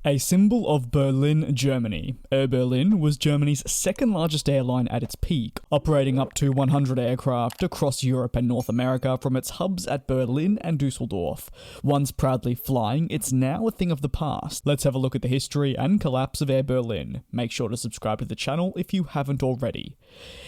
A symbol of Berlin, Germany, Air Berlin was Germany's second largest airline at its peak, operating up to 100 aircraft across Europe and North America from its hubs at Berlin and Dusseldorf. Once proudly flying, it's now a thing of the past. Let's have a look at the history and collapse of Air Berlin. Make sure to subscribe to the channel if you haven't already.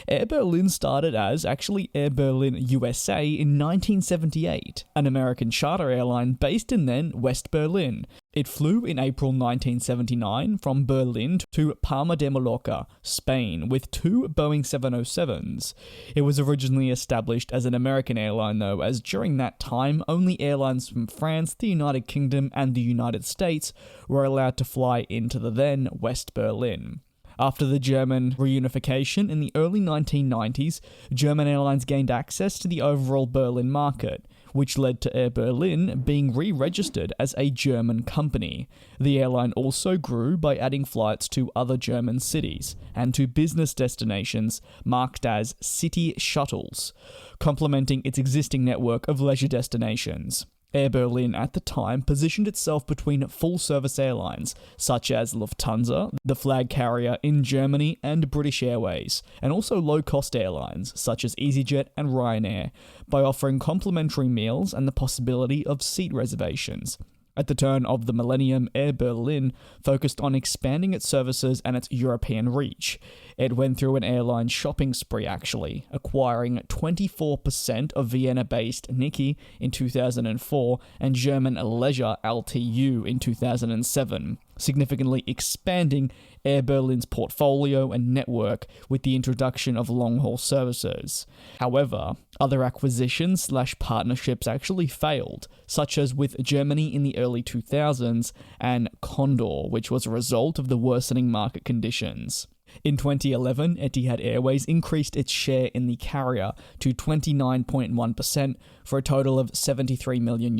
Air Berlin started as actually Air Berlin USA in 1978, an American charter airline based in then West Berlin. It flew in April 1979 from Berlin to Palma de Mallorca, Spain, with two Boeing 707s. It was originally established as an American airline though, as during that time, only airlines from France, the United Kingdom, and the United States were allowed to fly into the then West Berlin. After the German reunification in the early 1990s, German airlines gained access to the overall Berlin market, which led to Air Berlin being re-registered as a German company. The airline also grew by adding flights to other German cities and to business destinations marked as city shuttles, complementing its existing network of leisure destinations. Air Berlin at the time positioned itself between full-service airlines, such as Lufthansa, the flag carrier in Germany, and British Airways, and also low-cost airlines, such as EasyJet and Ryanair, by offering complimentary meals and the possibility of seat reservations. At the turn of the millennium, Air Berlin focused on expanding its services and its European reach. It went through an airline shopping spree actually, acquiring 24% of Vienna-based Niki in 2004 and German Leisure LTU in 2007, significantly expanding Air Berlin's portfolio and network with the introduction of long-haul services. However, other acquisitions/partnerships actually failed, such as with Germany in the early 2000s and Condor, which was a result of the worsening market conditions. In 2011, Etihad Airways increased its share in the carrier to 29.1% for a total of €73 million.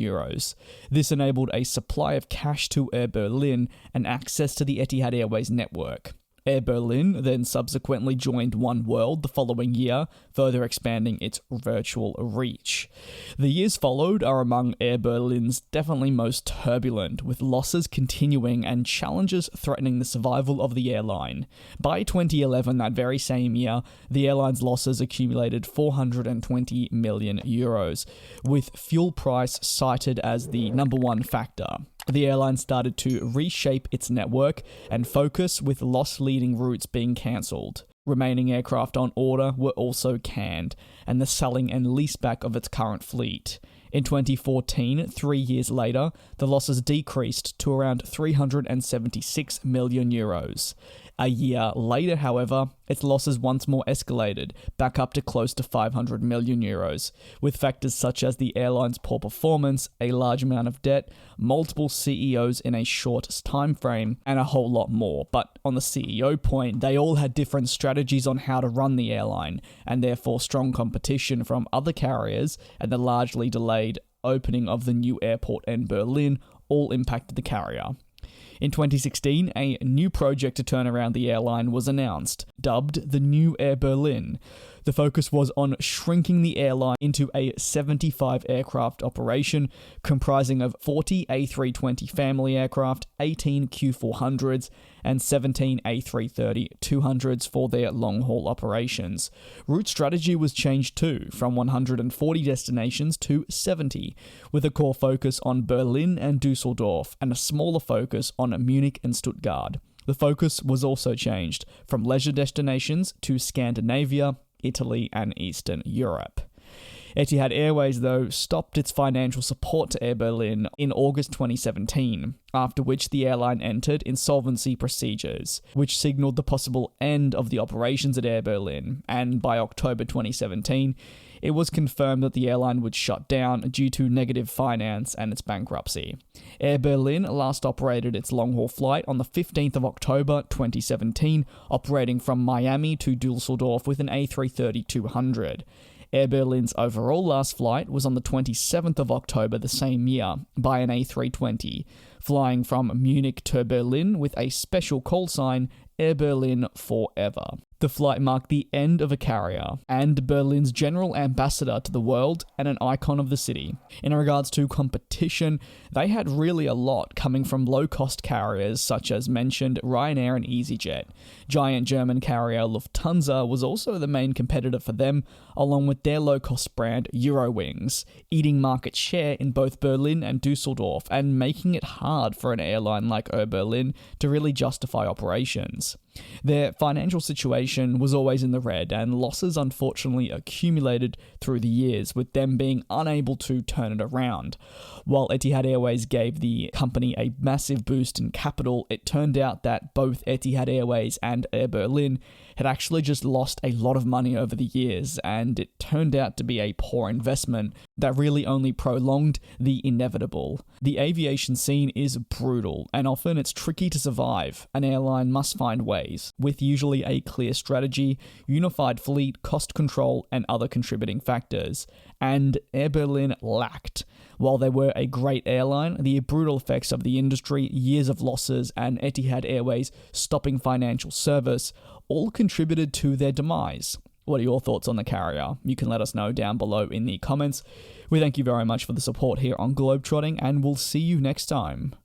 This enabled a supply of cash to Air Berlin and access to the Etihad Airways network. Air Berlin then subsequently joined oneworld the following year, further expanding its virtual reach. The years followed are among Air Berlin's definitely most turbulent, with losses continuing and challenges threatening the survival of the airline. By 2011, that very same year, the airline's losses accumulated €420 million, with fuel price cited as the number one factor. The airline started to reshape its network and focus, with loss-leading routes being cancelled. Remaining aircraft on order were also canned, and the selling and leaseback of its current fleet. In 2014, 3 years later, the losses decreased to around €376 million. A year later, however, its losses once more escalated, back up to close to €500 million, with factors such as the airline's poor performance, a large amount of debt, multiple CEOs in a short time frame, and a whole lot more. But on the CEO point, they all had different strategies on how to run the airline, and therefore strong competition from other carriers and the largely delayed opening of the new airport in Berlin all impacted the carrier. In 2016, a new project to turn around the airline was announced, dubbed the New Air Berlin. The focus was on shrinking the airline into a 75 aircraft operation comprising of 40 A320 family aircraft, 18 Q400s, and 17 A330-200s for their long-haul operations. Route strategy was changed too, from 140 destinations to 70, with a core focus on Berlin and Dusseldorf, and a smaller focus on Munich and Stuttgart. The focus was also changed from leisure destinations to Scandinavia, Italy, and Eastern Europe. Etihad Airways, though, stopped its financial support to Air Berlin in August 2017, after which the airline entered insolvency procedures, which signaled the possible end of the operations at Air Berlin, and by October 2017, it was confirmed that the airline would shut down due to negative finance and its bankruptcy. Air Berlin last operated its long-haul flight on the 15th of October 2017, operating from Miami to Dusseldorf with an A330-200. Air Berlin's overall last flight was on the 27th of October the same year by an A320, flying from Munich to Berlin with a special call sign Air Berlin forever. The flight marked the end of a carrier, and Berlin's general ambassador to the world and an icon of the city. In regards to competition, they had really a lot coming from low-cost carriers such as mentioned Ryanair and EasyJet. Giant German carrier Lufthansa was also the main competitor for them, along with their low-cost brand Eurowings, eating market share in both Berlin and Dusseldorf and making it hard for an airline like Air Berlin to really justify operations. Their financial situation was always in the red, and losses unfortunately accumulated through the years, with them being unable to turn it around. While Etihad Airways gave the company a massive boost in capital, it turned out that both Etihad Airways and Air Berlin had actually just lost a lot of money over the years, and it turned out to be a poor investment that really only prolonged the inevitable. The aviation scene is brutal, and often it's tricky to survive. An airline must find ways, with usually a clear strategy, unified fleet, cost control, and other contributing factors. And Air Berlin lacked. While they were a great airline, the brutal effects of the industry, years of losses, and Etihad Airways stopping financial service all contributed to their demise. What are your thoughts on the carrier? You can let us know down below in the comments. We thank you very much for the support here on GlobeTrotting, and we'll see you next time.